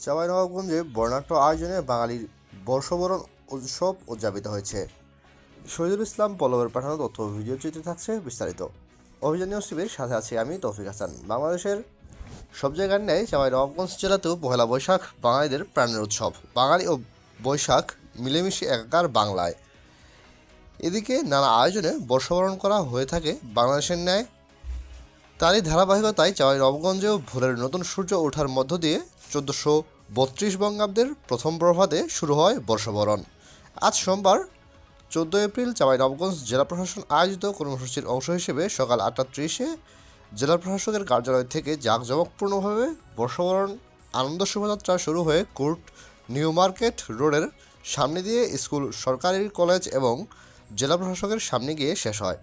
চাঁপাইনবাবগঞ্জে বর্ণাঢ্য আয়োজনে বাঙালির বর্ষবরণ উৎসব উদযাপিত হয়েছে। শহীদুল ইসলাম পল্লবের পাঠানো তথ্য ভিডিও চিত্রে থাকছে বিস্তারিত। অভিযান নিউজ টিভির সাথে আছি আমি তৌফিক হাসান। বাংলাদেশের সব জায়গার ন্যায় চাঁপাইনবাবগঞ্জ জেলাতেও পহেলা বৈশাখ বাঙালিদের প্রাণের উৎসব। বাঙালি ও বৈশাখ মিলেমিশে একাকার বাংলায়। এদিকে নানা আয়োজনে বর্ষবরণ করা হয়ে থাকে বাংলাদেশের ন্যায়। তারই ধারাবাহিকতায় চাঁপাইনবাবগঞ্জেও ভোরের নতুন সূর্য ওঠার মধ্য দিয়ে 1432 বঙ্গাব্দের প্রথম প্রভাতে শুরু হয় বর্ষবরণ। আজ সোমবার 14 এপ্রিল চাঁপাইনবাবগঞ্জ জেলা প্রশাসন আয়োজিত কর্মসূচির অংশ হিসেবে সকাল 8:30-এ জেলা প্রশাসকের কার্যালয় থেকে জাঁকজমকপূর্ণভাবে বর্ষবরণ আনন্দ শোভাযাত্রা শুরু হয়ে কোর্ট নিউ মার্কেট রোডের সামনে দিয়ে স্কুল, সরকারি কলেজ এবং জেলা প্রশাসকের সামনে গিয়ে শেষ হয়।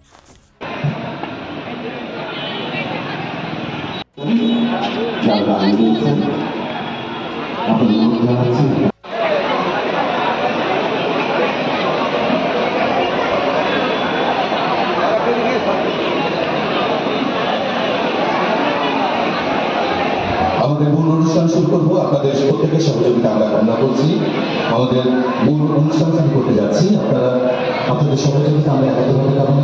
আমাদের মূল অনুষ্ঠান শুরু করবো। আপনাদের প্রত্যেকের সহযোগিতা আমরা কামনা করছি। আমাদের মূল অনুষ্ঠান শুরু করতে যাচ্ছি, আপনাদের সহযোগিতা আমরা একান্তভাবে কামনা